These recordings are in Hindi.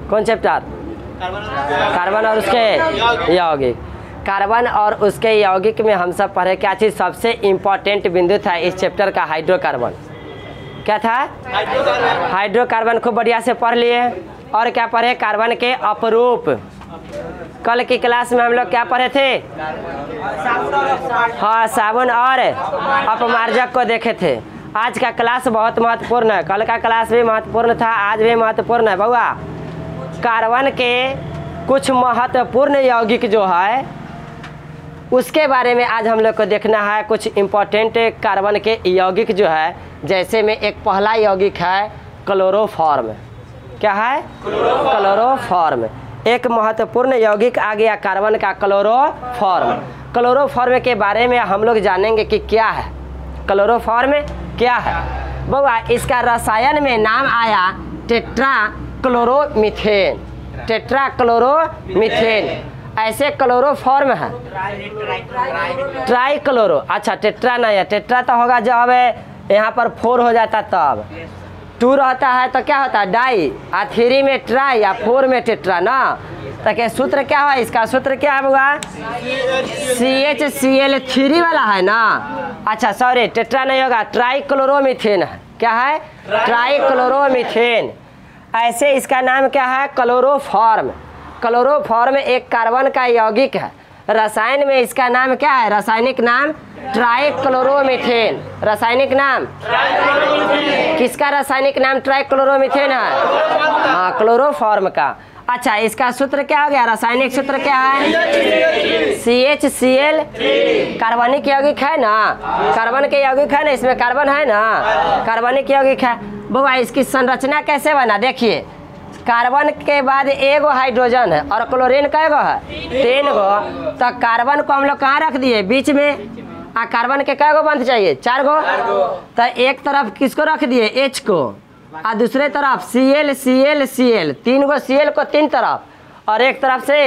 कौन चैप्टर? कार्बन और उसके यौगिक। कार्बन और उसके यौगिक में हम सब पढ़े क्या चीज़ सबसे इम्पोर्टेंट बिंदु था इस चैप्टर का? हाइड्रोकार्बन। क्या था? हाइड्रोकार्बन खूब बढ़िया से पढ़ लिए। और क्या पढ़े? कार्बन के अपरूप। कल की क्लास में हम लोग क्या पढ़े थे? हाँ, साबुन और अपमार्जक को देखे थे। आज का क्लास बहुत महत्वपूर्ण है। कल का क्लास भी महत्वपूर्ण था, आज भी महत्वपूर्ण है बउआ। कार्बन के कुछ महत्वपूर्ण यौगिक जो है उसके बारे में आज हम लोग को देखना है। कुछ इम्पोर्टेंट कार्बन के यौगिक जो है, जैसे में एक पहला यौगिक है क्लोरोफॉर्म। क्या है? क्लोरोफॉर्म। एक महत्वपूर्ण यौगिक आ गया कार्बन का, क्लोरोफॉर्म। क्लोरोफॉर्म के बारे में हम लोग जानेंगे कि क्या है क्लोरोफॉर्म, क्या है बउआ। इसका रसायन में नाम आया टेट्रा क्लोरोमीथेन। Tetra chloromethane. ऐसे क्लोरोफॉर्म है ट्राई क्लोरो। अच्छा, टेट्रा नहीं है, टेट्रा तो होगा जब यहाँ पर 4 हो जाता तब। 2 रहता है तो क्या होता है? डाई। आ 3 में ट्राई या 4 में टेट्रा ना। तो क्या सूत्र क्या है इसका? सूत्र क्या है बउआ? CHCl3 वाला है ना। अच्छा सॉरी, टेट्रा नहीं होगा, ट्राई क्लोरोमीथेन है। क्या है? Try chloromethane. ऐसे इसका नाम क्या है? क्लोरोफॉर्म। क्लोरोफॉर्म एक कार्बन का यौगिक है। रसायन में इसका नाम क्या है? रासायनिक नाम ट्राइक्लोरोमीथेन। रासायनिक नाम किसका? रासायनिक नाम ट्राइक्लोरोमीथेन है, हाँ, क्लोरोफॉर्म का। अच्छा, इसका सूत्र क्या हो गया? रासायनिक सूत्र क्या है? CHCl। कार्बनिक यौगिक है ना, कार्बन के यौगिक है ना, इसमें कार्बन है ना, कार्बनिक यौगिक है। बउआ इसकी संरचना कैसे बना? देखिए, कार्बन के बाद एगो हाइड्रोजन है और क्लोरीन कैगो है? 3 गो। तो कार्बन को हम लोग कहाँ रख दिए? बीच में। आ कार्बन के कैगो बंध चाहिए? 4 गो। तो एक तरफ किसको रख दिए? H को। और दूसरे तरफ Cl Cl Cl, 3 गो Cl को 3 तरफ, और एक तरफ से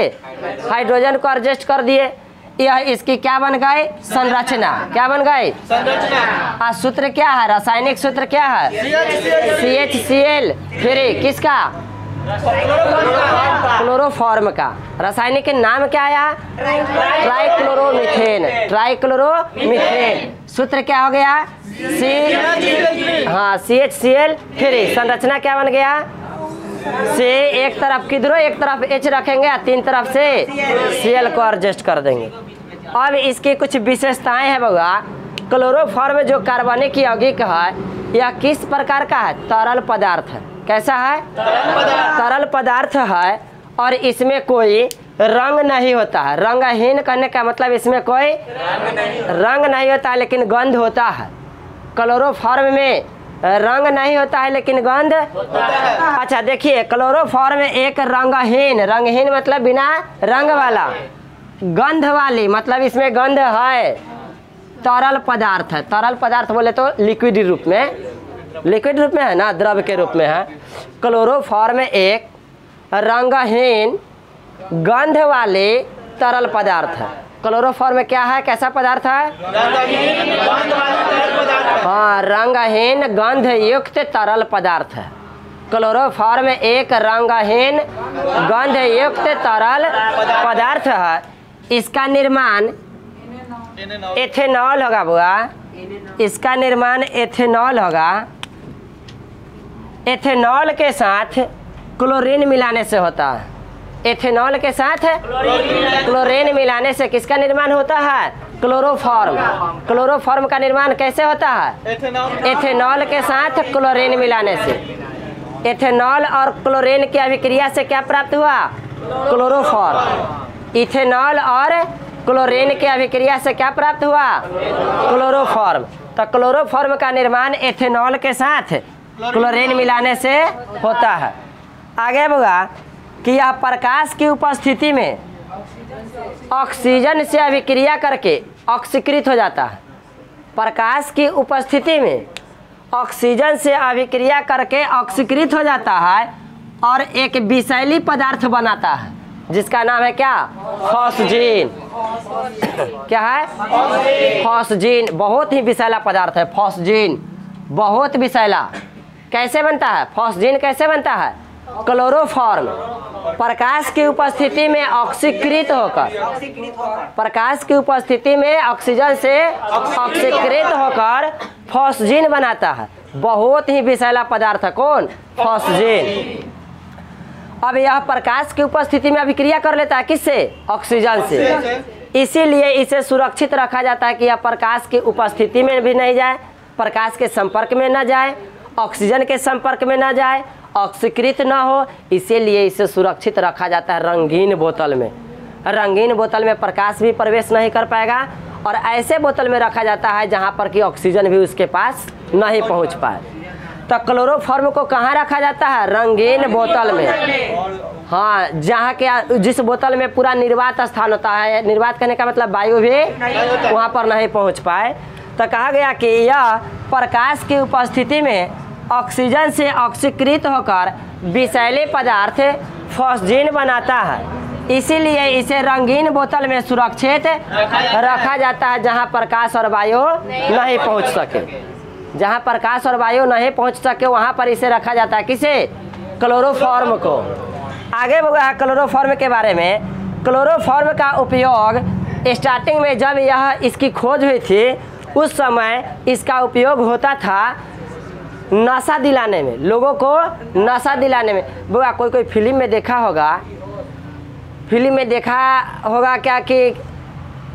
हाइड्रोजन को एडजस्ट कर दिए। यह इसकी क्या बन गई? संरचना। क्या बन गई? संरचना। सूत्र क्या है? रासायनिक सूत्र क्या है? CHCl3। किसका? क्लोरोफॉर्म का। रासायनिक नाम क्या आया? ट्राइक्लोरोमीथेन। ट्राइक्लोरोमीथेन। सूत्र क्या हो गया? हाँ, CHCl3। संरचना क्या बन गया? से एक तरफ किधरो एक तरफ H रखेंगे, 3 तरफ से Cl को एडजस्ट कर देंगे। अब इसकी कुछ विशेषताएं हैं बउआ। क्लोरोफॉर्म जो कार्बनिक यौगिक है यह किस प्रकार का है? तरल पदार्थ है। कैसा है? तरल पदार्थ है और इसमें कोई रंग नहीं होता है। रंगहीन करने का मतलब इसमें कोई रंग नहीं होता है लेकिन गंध होता है। क्लोरोफॉर्म में रंग नहीं होता है लेकिन गंध होता है। अच्छा देखिए, क्लोरोफॉर्म एक रंगहीन, रंगहीन मतलब बिना रंग वाला, गंध वाली मतलब इसमें गंध है, तरल पदार्थ है। तरल पदार्थ बोले तो लिक्विड रूप में, लिक्विड रूप में है ना, द्रव के रूप में है। क्लोरोफॉर्म एक रंगहीन गंध वाले तरल पदार्थ है। क्लोरोफॉर्म क्या है? कैसा पदार्थ है? हाँ, रंगहीन गंध युक्त तरल पदार्थ है। क्लोरोफॉर्म एक रंगहीन गंध युक्त तरल पदार्थ है। इसका निर्माण एथेनॉल होगा बुआ। इसका निर्माण एथेनॉल होगा। एथेनॉल के साथ क्लोरीन मिलाने से होता है। एथेनॉल के साथ क्लोरीन मिलाने से किसका निर्माण होता है? क्लोरोफॉर्म। क्लोरोफॉर्म का निर्माण कैसे होता है? एथेनॉल के साथ क्लोरीन मिलाने से। एथेनॉल और क्लोरीन की अभिक्रिया से क्या प्राप्त हुआ? क्लोरोफॉर्म। इथेनॉल और क्लोरीन की अभिक्रिया से क्या प्राप्त हुआ? क्लोरोफॉर्म। तो क्लोरोफॉर्म का निर्माण एथेनॉल के साथ क्लोरीन मिलाने से होता है। आगे बुआ कि यह प्रकाश की उपस्थिति में ऑक्सीजन से अभिक्रिया करके ऑक्सीकृत हो जाता है। प्रकाश की उपस्थिति में ऑक्सीजन से अभिक्रिया करके ऑक्सीकृत हो जाता है और एक विषैली पदार्थ बनाता है जिसका नाम है क्या? फॉस्जीन। क्या है? फॉस्जीन। बहुत ही विषैला पदार्थ है फॉस्जीन, बहुत विषैला। कैसे बनता है फॉस्जीन? कैसे बनता है? क्लोरोफॉर्म प्रकाश की उपस्थिति में ऑक्सीकृत होकर, प्रकाश की उपस्थिति में ऑक्सीजन से ऑक्सीकृत होकर फॉस्जीन बनाता है। बहुत ही विषैला पदार्थ है कौन? फॉस्जीन। अब यह प्रकाश की उपस्थिति में अभिक्रिया कर लेता है किससे? ऑक्सीजन से। इसीलिए इसे सुरक्षित रखा जाता है कि यह प्रकाश की उपस्थिति में भी नहीं जाए, प्रकाश के संपर्क में न जाए, ऑक्सीजन के संपर्क में न जाए, ऑक्सीकृत न हो। इसीलिए इसे सुरक्षित रखा जाता है रंगीन बोतल में। रंगीन बोतल में प्रकाश भी प्रवेश नहीं कर पाएगा और ऐसे बोतल में रखा जाता है जहाँ पर कि ऑक्सीजन भी उसके पास नहीं पहुँच पाए। तो क्लोरोफॉर्म को कहाँ रखा जाता है? रंगीन बोतल में। हाँ, जहाँ के जिस बोतल में पूरा निर्वात स्थान होता है, निर्वात कहने का मतलब वायु भी वहाँ पर नहीं पहुँच पाए, तो कहा गया कि यह प्रकाश की उपस्थिति में ऑक्सीजन से ऑक्सीकृत होकर विषैले पदार्थ फॉस्जीन बनाता है। इसीलिए इसे रंगीन बोतल में सुरक्षित रखा जाता है जहाँ प्रकाश और वायु नहीं पहुँच सके। जहाँ प्रकाश और वायु नहीं पहुँच सके वहाँ पर इसे रखा जाता है। किसे? क्लोरोफॉर्म को। आगे बढ़ा क्लोरोफॉर्म के बारे में। क्लोरोफॉर्म का उपयोग स्टार्टिंग में जब यह इसकी खोज हुई थी उस समय इसका उपयोग होता था नशा दिलाने में, लोगों को नशा दिलाने में। बुआ कोई कोई फिल्म में देखा होगा, फिल्म में देखा होगा क्या कि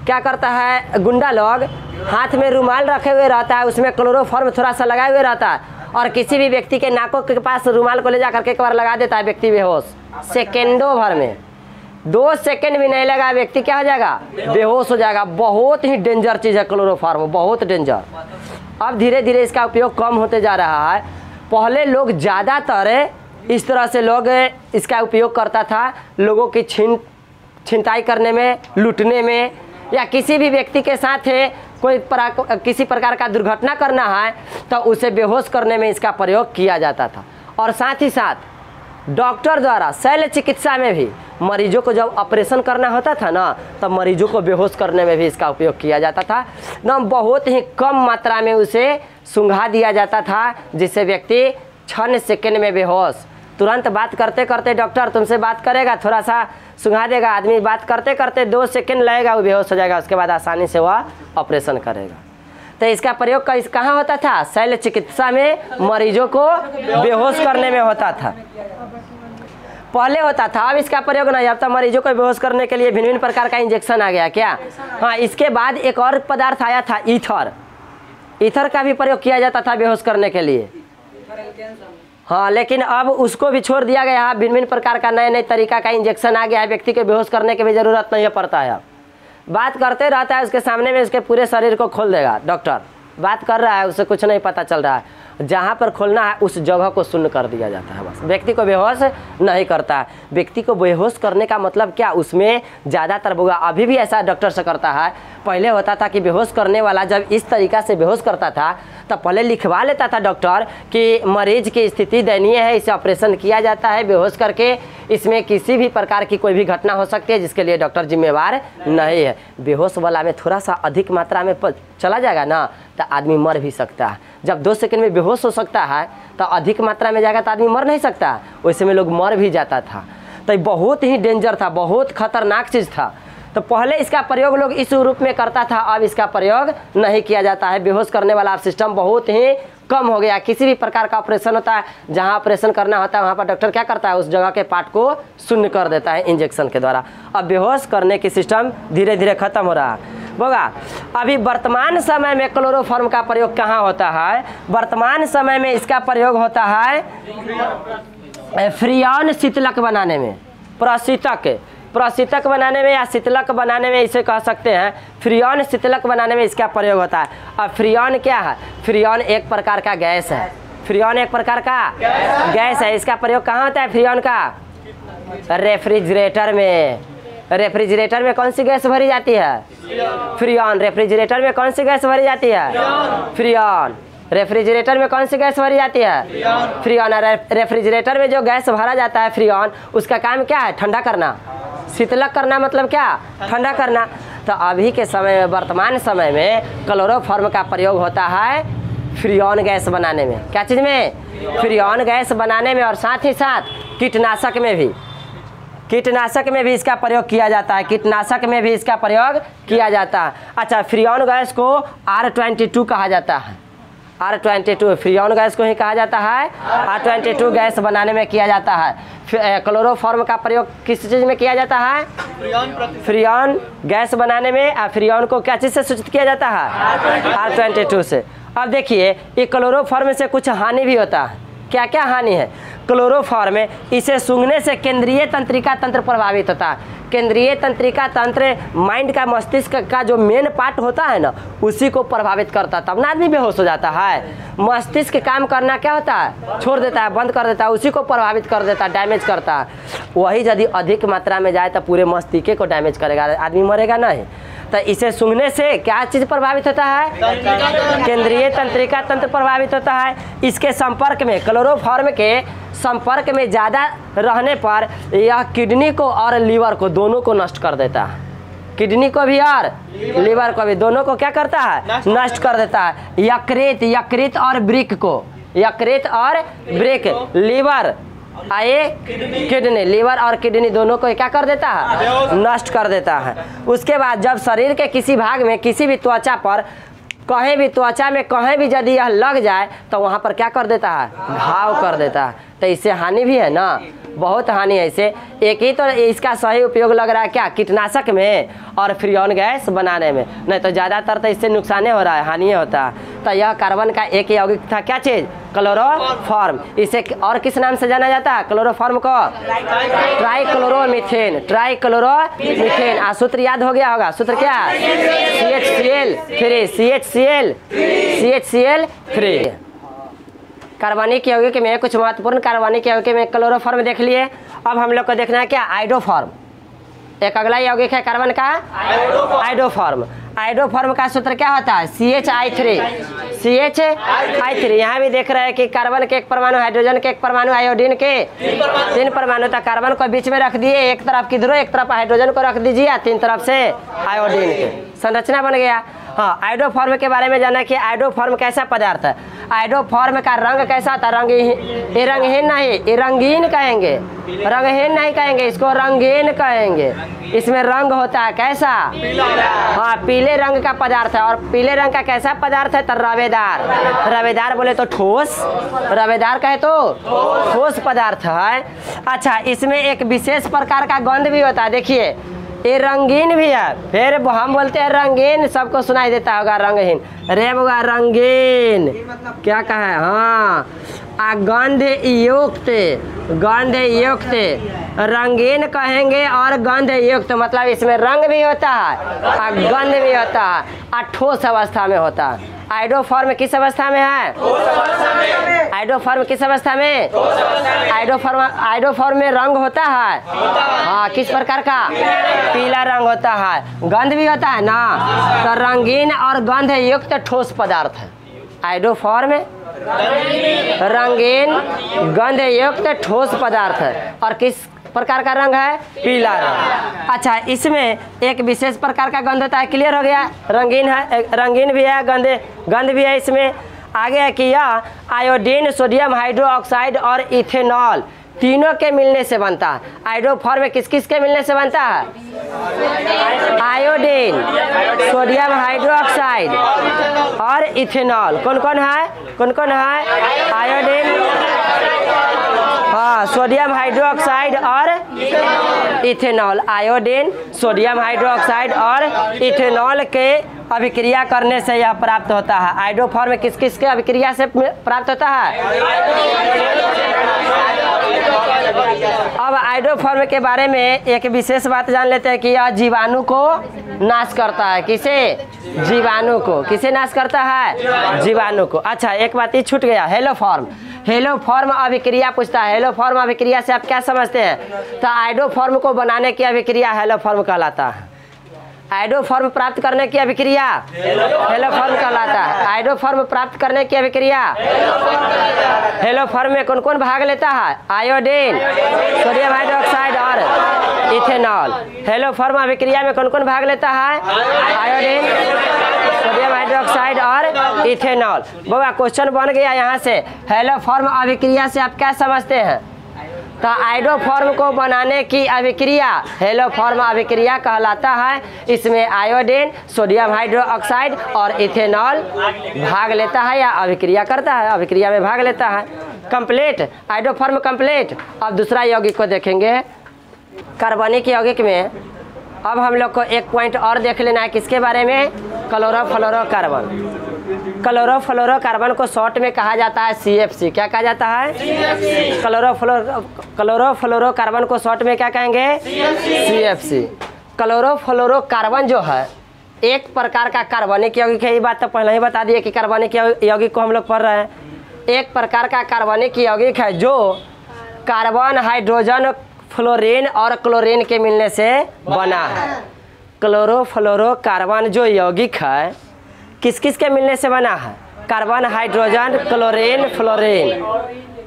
क्या करता है गुंडा लोग, हाथ में रुमाल रखे हुए रहता है, उसमें क्लोरोफॉर्म थोड़ा सा लगाए हुए रहता है और किसी भी व्यक्ति के नाकों के पास रुमाल को ले जा करके एक बार लगा देता है, व्यक्ति बेहोश। सेकेंडों भर में, 2 सेकेंड भी नहीं लगा, व्यक्ति क्या हो जाएगा? बेहोश हो जाएगा। बहुत ही डेंजर चीज़ है क्लोरोफॉर्म, बहुत डेंजर। अब धीरे धीरे इसका उपयोग कम होते जा रहा है। पहले लोग ज़्यादातर इस तरह से लोग इसका उपयोग करता था लोगों की छिनताई करने में, लूटने में, या किसी भी व्यक्ति के साथ किसी प्रकार का दुर्घटना करना है तो उसे बेहोश करने में इसका प्रयोग किया जाता था। और साथ ही साथ डॉक्टर द्वारा शल्य चिकित्सा में भी मरीजों को जब ऑपरेशन करना होता था ना, तब मरीजों को बेहोश करने में भी इसका उपयोग किया जाता था ना। बहुत ही कम मात्रा में उसे सूंघा दिया जाता था जिससे व्यक्ति क्षण सेकंड में बेहोश। तुरंत बात करते करते डॉक्टर तुमसे बात करेगा, थोड़ा सा सूंघा देगा, आदमी बात करते करते 2 सेकंड लगेगा, वो बेहोश हो जाएगा। उसके बाद आसानी से वह ऑपरेशन करेगा। तो इसका प्रयोग कहाँ होता था? शल्य चिकित्सा में मरीजों को बेहोश करने में होता था, पहले होता था। अब इसका प्रयोग नहीं, अब तो मरीजों को बेहोश करने के लिए भिन्न भिन्न प्रकार का इंजेक्शन आ गया क्या? हाँ, इसके बाद एक और पदार्थ आया था ईथर। ईथर का भी प्रयोग किया जाता था बेहोश करने के लिए। हाँ, लेकिन अब उसको भी छोड़ दिया गया है। भिन्न भिन्न प्रकार का नए नए तरीका का इंजेक्शन आ गया है, व्यक्ति के बेहोश करने की भी ज़रूरत नहीं पड़ता है। बात करते रहता है, उसके सामने में उसके पूरे शरीर को खोल देगा। डॉक्टर बात कर रहा है, उसे कुछ नहीं पता चल रहा है, जहाँ पर खोलना है उस जगह को शून्य कर दिया जाता है, बस। व्यक्ति को बेहोश नहीं करता है। व्यक्ति को बेहोश करने का मतलब क्या? उसमें ज़्यादातर बुआ अभी भी ऐसा डॉक्टर से करता है। पहले होता था कि बेहोश करने वाला जब इस तरीक़ा से बेहोश करता था तब पहले लिखवा लेता था डॉक्टर कि मरीज की स्थिति दयनीय है, इसे ऑपरेशन किया जाता है बेहोश करके, इसमें किसी भी प्रकार की कोई भी घटना हो सकती है जिसके लिए डॉक्टर जिम्मेवार नहीं है। बेहोश वाला में थोड़ा सा अधिक मात्रा में चला जाएगा ना तो आदमी मर भी सकता है। जब 2 सेकंड में बेहोश हो सकता है तो अधिक मात्रा में जाएगा तो आदमी मर नहीं सकता, वैसे में लोग मर भी जाता था। तो बहुत ही डेंजर था, बहुत खतरनाक चीज़ था। तो पहले इसका प्रयोग लोग इस रूप में करता था, अब इसका प्रयोग नहीं किया जाता है। बेहोश करने वाला सिस्टम बहुत ही कम हो गया। किसी भी प्रकार का ऑपरेशन होता है, जहाँ ऑपरेशन करना होता है वहाँ पर डॉक्टर क्या करता है? उस जगह के पार्ट को शून्य कर देता है इंजेक्शन के द्वारा। अब बेहोश करने की सिस्टम धीरे धीरे खत्म हो रहा है। होगा अभी वर्तमान समय में क्लोरोफॉर्म का प्रयोग कहाँ होता है? वर्तमान समय में इसका प्रयोग होता है फ्रियॉन शीतलक बनाने में, प्रशीतक बनाने में या शीतलक बनाने में, इसे कह सकते हैं। फ्रियॉन शीतलक बनाने में इसका प्रयोग होता है। अब फ्रियॉन क्या है? फ्रियॉन एक प्रकार का गैस है। फ्रियॉन एक प्रकार का गैस है। इसका प्रयोग कहाँ होता है फ्रियॉन का? रेफ्रिजरेटर में। रेफ्रिजरेटर में कौन सी गैस भरी जाती है? फ्रियॉन। रेफ्रिजरेटर में कौन सी गैस भरी जाती है? फ्रियॉन। रेफ्रिजरेटर में कौन सी गैस भरी जाती है? फ्रियॉन। रेफ्रिजरेटर में जो गैस भरा जाता है फ्रियॉन, उसका काम क्या है? ठंडा करना। शीतलक करना मतलब क्या? ठंडा करना। तो अभी के समय में, वर्तमान समय में क्लोरोफॉर्म का प्रयोग होता है फ्रीऑन गैस बनाने में। क्या चीज़ में? फ्रीऑन गैस बनाने में। और साथ ही साथ कीटनाशक में भी, कीटनाशक में भी इसका प्रयोग किया जाता है, कीटनाशक में भी इसका प्रयोग किया जाता है। अच्छा, फ्रीऑन गैस को R22 कहा जाता है। R22 फ्रीऑन गैस को ही कहा जाता है। R22 गैस बनाने में किया जाता है। क्लोरोफॉर्म का प्रयोग किस चीज़ में किया जाता है? फ्रीऑन गैस बनाने में। फ्रीऑन को क्या चीज़ से सूचित किया जाता है? R22 से। अब देखिए, ये क्लोरोफॉर्म से कुछ हानि भी होता है। क्या क्या हानि है? क्लोरोफॉर्म में इसे सूंघने से केंद्रीय तंत्रिका तंत्र प्रभावित होता है। केंद्रीय तंत्रिका तंत्र माइंड का, मस्तिष्क का जो मेन पार्ट होता है ना, उसी को प्रभावित करता है, तब ना आदमी बेहोश हो जाता है। मस्तिष्क काम करना क्या होता है? छोड़ देता है, बंद कर देता है, उसी को प्रभावित कर देता है, डैमेज करता है। वही यदि अधिक मात्रा में जाए तो पूरे मस्तिष्क को डैमेज करेगा, आदमी मरेगा नहीं। तो इसे सूंघने से क्या चीज़ प्रभावित होता है? केंद्रीय तंत्रिका तंत्र प्रभावित होता है। इसके संपर्क में, क्लोरोफॉर्म के संपर्क में ज़्यादा रहने पर यह किडनी को और लीवर को, दोनों को नष्ट कर देता है। किडनी को भी और लीवर को भी, दोनों को क्या करता है? नष्ट कर देता है। यकृत और वृक्क को, यकृत और वृक्क, लीवर आए किडनी, लीवर और किडनी दोनों को क्या कर देता है? नष्ट कर देता है। उसके बाद जब शरीर के किसी भाग में, किसी भी त्वचा पर, कहीं भी त्वचा में कहीं भी यदि यह लग जाए तो वहाँ पर क्या कर देता है? घाव कर देता है। तो इससे हानि भी है ना, बहुत हानि है इससे। एक ही तो इसका सही उपयोग लग रहा है क्या? कीटनाशक में और फ्रीऑन गैस बनाने में, नहीं तो ज़्यादातर तो इससे नुकसान हो रहा है, हानि होता है। तो यह कार्बन का एक यौगिक था, क्या चीज़? क्लोरोफॉर्म। इसे और किस नाम से जाना जाता है? क्लोरोफॉर्म को ट्राइक्लोरोमीथेन, ट्राइक्लोरोमीथेन। सूत्र याद हो गया होगा, सूत्र क्या? CHCl3। कार्बनिक यौगिक में कुछ महत्वपूर्ण कार्बनिक यौगिक में क्लोरोफॉर्म देख लिए। अब हम लोग को देखना है क्या? आयोडोफॉर्म। एक अगला यौगिक है कार्बन का आयोडोफॉर्म। आयोडोफॉर्म का सूत्र क्या होता है? CHI3। यहाँ भी देख रहे हैं कि कार्बन के एक परमाणु, हाइड्रोजन के एक परमाणु, आयोडीन के 3 परमाणु। तो कार्बन को बीच में रख दिए, एक तरफ किधरो, एक तरफ हाइड्रोजन को रख दीजिए, 3 तरफ से आयोडीन के, संरचना बन गया। हाँ, आयोडोफॉर्म के बारे में जाना कि आयोडोफॉर्म कैसा पदार्थ है। आयोडोफॉर्म का रंग कैसा होता है? ये रंगहीन नहीं, ये रंगीन कहेंगे, रंगहीन नहीं कहेंगे, इसको रंगीन कहेंगे। इसमें रंग होता है कैसा? हाँ, पीले रंग का पदार्थ है। और पीले रंग का कैसा पदार्थ है? तो रवेदार। रवेदार बोले तो ठोस, रवेदार कहे तो ठोस पदार्थ है। अच्छा, इसमें एक विशेष प्रकार का गंध भी होता है। देखिए, ये रंगीन भी है, फिर हम बोलते हैं रंगीन, सबको सुनाई देता होगा रंगहीन। रे बुआ रंगीन क्या कहा है? हाँ, गंध युक्त, गंध युक्त, रंगीन कहेंगे और गंध युक्त, मतलब इसमें रंग भी होता है और गंध भी होता है और ठोस अवस्था में होता है। आयोडोफॉर्म किस अवस्था में है? आयोडोफॉर्म किस अवस्था में? आयोडोफॉर्म में रंग होता है। हाँ, किस प्रकार का? पीला रंग होता है, गंध भी होता है ना। तो रंगीन और गंध युक्त ठोस पदार्थ है आयोडोफॉर्म, रंगीन गंध युक्त ठोस पदार्थ है। और किस प्रकार का रंग है? पीला रंग। अच्छा, इसमें एक विशेष प्रकार का गंध होता है। क्लियर हो गया? रंगीन है, रंगीन भी है, गंध भी है इसमें। आगे है कि यह आयोडीन, सोडियम हाइड्रोक्साइड और इथेनॉल तीनों के मिलने से बनता है। आयोडोफॉर्म किस किस के मिलने से बनता है? आयोडीन, सोडियम हाइड्रोक्साइड और इथेनॉल। कौन कौन है? कौन कौन है? आयोडीन, हाँ, सोडियम हाइड्रोक्साइड और इथेनॉल। आयोडीन, सोडियम हाइड्रोक्साइड और इथेनॉल के अभिक्रिया करने से यह प्राप्त होता है। आयोडोफॉर्म किस किस के अभिक्रिया से प्राप्त होता है? अब आयोडोफॉर्म के बारे में एक विशेष बात जान लेते हैं कि यह जीवाणु को नाश करता है। किसे? जीवाणु को। किसे नाश करता है? जीवाणु को। अच्छा, एक बात ये छूट गया, हेलोफॉर्म। हेलोफॉर्म अभिक्रिया पूछता है। हेलोफॉर्म अभिक्रिया से आप क्या समझते हैं? तो आयोडोफॉर्म को बनाने की अभिक्रिया हेलोफॉर्म कहलाता है। आयोडोफॉर्म प्राप्त करने की अभिक्रिया हेलोफॉर्म कहलाता है। आयोडोफॉर्म प्राप्त करने की अभिक्रिया हेलोफॉर्म में कौन कौन भाग लेता है? आयोडीन, सोडियम हाइड्रोक्साइड और इथेनॉल। हेलोफॉर्म अभिक्रिया में कौन कौन भाग लेता है? आयोडीन, सोडियम हाइड्रोक्साइड और इथेनॉल। बउआ क्वेश्चन बन गया यहाँ से, हेलो फॉर्म अभिक्रिया से आप क्या समझते हैं? तो आयोडोफॉर्म को बनाने की अभिक्रिया हेलो फॉर्म अभिक्रिया कहलाता है। इसमें आयोडीन, सोडियम हाइड्रोक्साइड और इथेनॉल भाग लेता है या अभिक्रिया करता है, अभिक्रिया में भाग लेता है। Complete, iodoform complete. अब दूसरा यौगिक को देखेंगे। कार्बनिक यौगिक में अब हम लोग को एक पॉइंट और देख लेना है, किसके बारे में? क्लोरोफ्लोरोकार्बन। क्लोरोफ्लोरोकार्बन को शॉर्ट में कहा जाता है CFC। क्या कहा जाता है? क्लोरोफ्लोरोकार्बन को शॉर्ट में क्या कहेंगे? CFC। क्लोरोफ्लोरोकार्बन जो है एक प्रकार का कार्बनिक यौगिक है। ये बात तो पहले ही बता दिए कि कार्बनिक यौगिक को हम लोग पढ़ रहे हैं। एक प्रकार का कार्बनिक यौगिक है जो कार्बन, हाइड्रोजन, फ्लोरीन और क्लोरीन के मिलने से बना है। क्लोरोफ्लोरोकार्बन जो यौगिक है किस किस के मिलने से बना है? Carbon, hydrogen, chlorine, fluorine.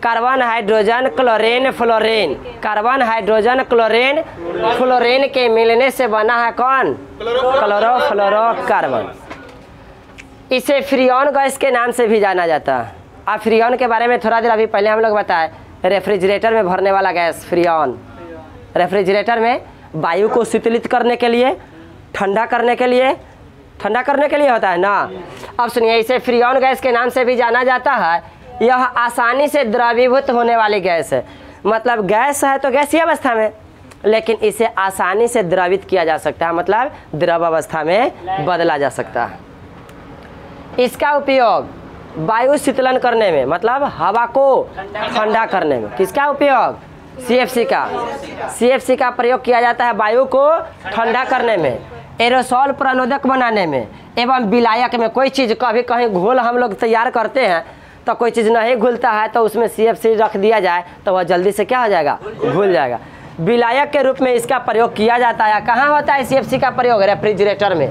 Carbon, hydrogen, chlorine, fluorine. Carbon, hydrogen, chlorine, fluorine के मिलने से बना है कौन? क्लोरोफ्लोरोकार्बन। इसे फ्रीऑन गैस के नाम से भी जाना जाता है। अब फ्रीऑन के बारे में थोड़ा देर अभी पहले हम लोग बताए, रेफ्रिजरेटर में भरने वाला गैस फ्रीऑन। रेफ्रिजरेटर में वायु को शीतलित करने के लिए, ठंडा करने के लिए होता है ना। अब सुनिए, इसे फ्रीऑन गैस के नाम से भी जाना जाता है। यह आसानी से द्रवीभूत होने वाली गैस है। मतलब गैस है तो गैसीय अवस्था में, लेकिन इसे आसानी से द्रवित किया जा सकता है, मतलब द्रव अवस्था में बदला जा सकता है। इसका उपयोग वायु शीतलन करने में, मतलब हवा को ठंडा करने में। किसका उपयोग? CFC का प्रयोग किया जाता है वायु को ठंडा करने में, एरोसॉल प्रणोदक बनाने में एवं विलायक में। कोई चीज़ कभी कहीं घोल हम लोग तैयार करते हैं तो कोई चीज़ नहीं घुलता है तो उसमें CFC रख दिया जाए तो वह जल्दी से क्या हो जाएगा? घुल जाएगा। विलायक के रूप में इसका प्रयोग किया जाता है। कहाँ होता है CFC का प्रयोग? रेफ्रिजरेटर में।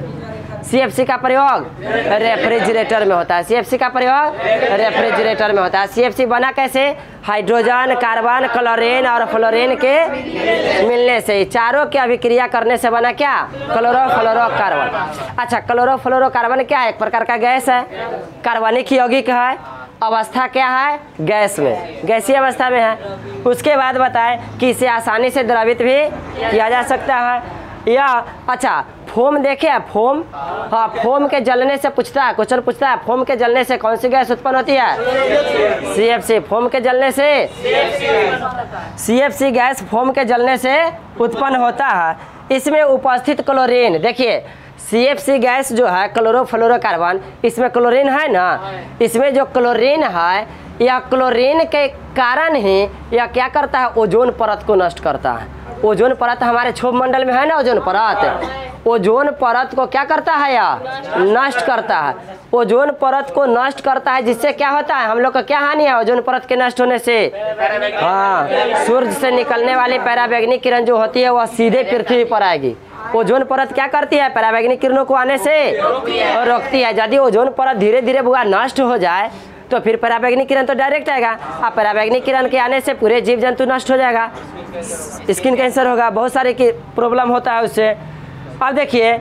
CFC का प्रयोग रेफ्रिजरेटर में होता है। CFC का प्रयोग रेफ्रिजरेटर में होता है। CFC बना कैसे? हाइड्रोजन, कार्बन, क्लोरीन और फ्लोरीन के मिलने से, चारों की अभिक्रिया करने से बना क्या? क्लोरोफ्लोरोकार्बन। अच्छा, क्लोरोफ्लोरोकार्बन क्या है? एक प्रकार का गैस है, कार्बनिक यौगिक है। अवस्था क्या है? गैस में, गैसीय अवस्था में है। उसके बाद बताएं कि इसे आसानी से द्रवित भी किया जा सकता है। या अच्छा, फोम देखे? फोम, हाँ, फोम के जलने से पूछता है, क्वेश्चन पूछता है, फोम के जलने से कौन सी गैस उत्पन्न होती है? CFC। फोम के जलने से CFC गैस फोम के जलने से उत्पन्न होता है। इसमें उपस्थित क्लोरीन, देखिए CFC गैस जो है क्लोरोफ्लोरोकार्बन, इसमें क्लोरीन है ना। इसमें जो क्लोरीन है, यह क्लोरीन के कारण ही यह क्या करता है? ओजोन परत को नष्ट करता है। ओजोन परत हमारे क्षोभ मंडल में है ना, ओजोन परत। ओजोन परत को क्या करता है? या नष्ट करता है। ओजोन परत को नष्ट करता है, जिससे क्या होता है? हम लोग का क्या हानि है ओजोन परत के नष्ट होने से? हाँ, सूर्य से निकलने वाली पराबैंगनी किरण जो होती है वह सीधे पृथ्वी पर आएगी। ओजोन परत क्या करती है? पराबैंगनी किरणों को आने से रोकती है। यदि ओजोन परत धीरे धीरे बुआ नष्ट हो जाए तो फिर पराबैंगनी किरण तो डायरेक्ट आएगा। अब पराबैंगनी किरण के आने से पूरे जीव जंतु नष्ट हो जाएगा, स्किन कैंसर होगा, बहुत सारे की प्रॉब्लम होता है उससे। अब देखिए,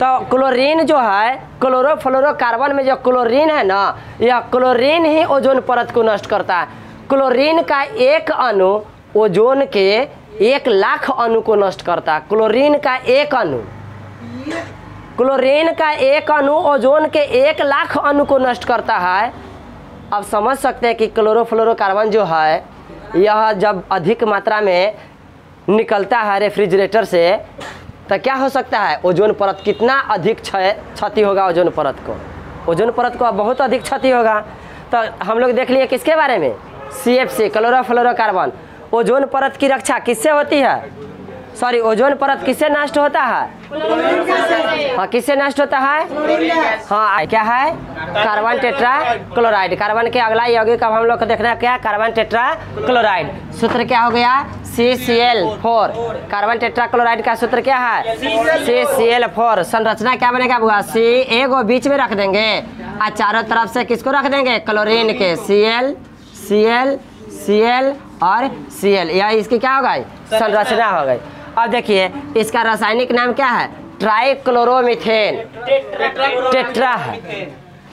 तो क्लोरीन जो है, क्लोरोफ्लोरोकार्बन में जो क्लोरीन है ना, यह क्लोरीन ही ओजोन परत को नष्ट करता है। क्लोरीन का एक अणु ओजोन के 1,00,000 अणु को नष्ट करता है। क्लोरीन का एक अणु ओजोन के 1,00,000 अणु को नष्ट करता है। अब समझ सकते हैं कि क्लोरोफ्लोरोकार्बन जो है यह जब अधिक मात्रा में निकलता है रेफ्रिजरेटर से तो क्या हो सकता है? ओजोन परत कितना अधिक क्षति होगा? ओजोन परत को बहुत अधिक क्षति होगा। तो हम लोग देख लिए किसके बारे में? CFC, chlorofluorocarbon. ओजोन परत की रक्षा किससे होती है? सॉरी, ओजोन परत किससे नष्ट होता है? हाँ, किससे नष्ट होता है? हाँ, क्या है? Carbon tetra chloride. कार्बन के अगला यौगिक अब हम लोग को देखना है क्या? Carbon tetra chloride. सूत्र क्या हो गया? CCl4। कार्बन टेट्रा क्लोराइड का सूत्र क्या है? CCl4। संरचना क्या बनेगा बुआ? C एगो बीच में रख देंगे और चारों तरफ से किसको रख देंगे? क्लोरीन के। Cl Cl Cl और Cl, यह इसकी क्या हो गई? संरचना हो गई। अब देखिए, इसका रासायनिक नाम क्या है? ट्राइक्लोरोमीथेन, टेट्रा है,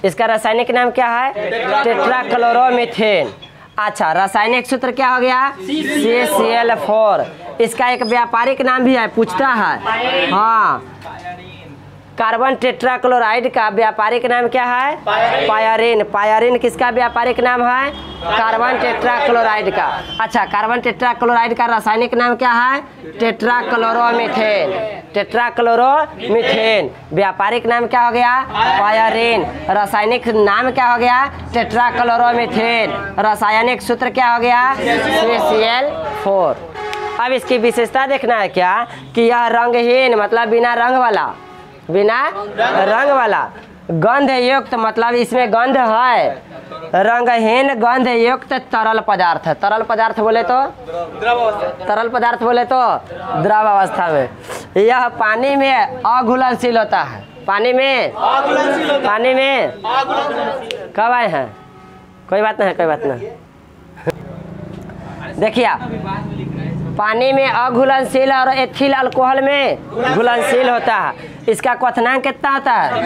इसका रासायनिक नाम क्या है? टेट्राक्लोरोमीथेन। अच्छा, रासायनिक सूत्र क्या हो गया? CaCl4। इसका एक व्यापारिक नाम भी है, पूछता है। हाँ, कार्बन टेट्राक्लोराइड का व्यापारिक नाम क्या है? पायरीन। पायरीन किसका व्यापारिक नाम है? कार्बन टेट्राक्लोराइड का। अच्छा, कार्बन टेट्राक्लोराइड का रासायनिक नाम क्या है? टेट्राक्लोरोमीथेन। टेट्राक्लोरोमीथेन व्यापारिक नाम क्या हो गया? पायरीन। रासायनिक नाम क्या हो गया? टेट्राक्लोरोमीथेन। रासायनिक सूत्र क्या हो गया? CaCl4। अब इसकी विशेषता देखना है क्या कि यह रंगहीन मतलब बिना रंग वाला, बिना रंग वाला, गंध युक्त मतलब इसमें गंध है, रंगहीन गंध युक्त तरल पदार्थ है। तरल पदार्थ बोले तो तरल पदार्थ बोले तो द्रव अवस्था में। यह पानी में अघुलनशील होता है। पानी में कब आए हैं? कोई बात नहीं, कोई बात नहीं। देखिए, पानी में अघुलनशील और एथिल अल्कोहल में घुलनशील होता है। इसका क्वथनांक कितना होता है?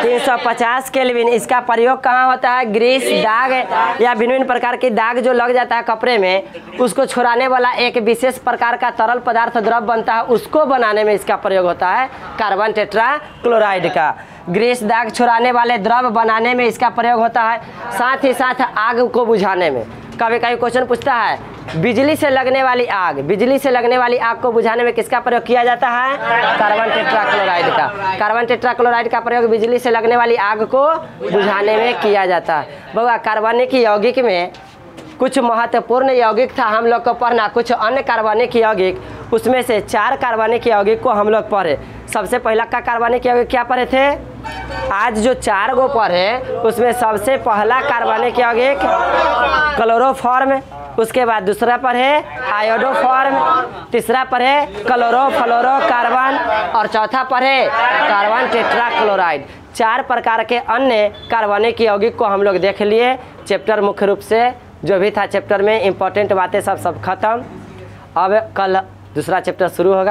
350 केल्विन। इसका प्रयोग कहाँ होता है? ग्रीस, दाग या विभिन्न प्रकार की दाग जो लग जाता है कपड़े में, उसको छुड़ाने वाला एक विशेष प्रकार का तरल पदार्थ द्रव बनता है, उसको बनाने में इसका प्रयोग होता है कार्बन टेट्राक्लोराइड का। ग्रीस, दाग छुड़ाने वाले द्रव बनाने में इसका प्रयोग होता है, साथ ही साथ आग को बुझाने में। कभी कभी क्वेश्चन पूछता है बिजली से लगने वाली आग, बिजली से लगने वाली आग को बुझाने में किसका प्रयोग किया जाता है? कार्बन टेट्राक्लोराइड का। कार्बन टेट्राक्लोराइड का प्रयोग बिजली से लगने वाली आग को बुझाने में किया जाता है। बउआ, कार्बनिक यौगिक में कुछ महत्वपूर्ण यौगिक था हम लोग को पढ़ना, कुछ अन्य कार्बनिक यौगिक, उसमें से 4 कार्बनिक यौगिक को हम लोग पढ़े। सबसे पहला का कार्बनिक यौगिक क्या पढ़े थे? आज जो 4 गो पढ़े उसमें सबसे पहला कार्बनिक यौगिक क्लोरोफॉर्म, उसके बाद दूसरा पर है आयोडोफॉर्म, तीसरा पर है क्लोरोफ्लोरोकार्बन और चौथा पर है कार्बन टेट्राक्लोराइड। 4 प्रकार के अन्य कार्बनिक यौगिक को हम लोग देख लिए। चैप्टर मुख्य रूप से जो भी था चैप्टर में इम्पोर्टेंट बातें सब खत्म। अब कल दूसरा चैप्टर शुरू होगा।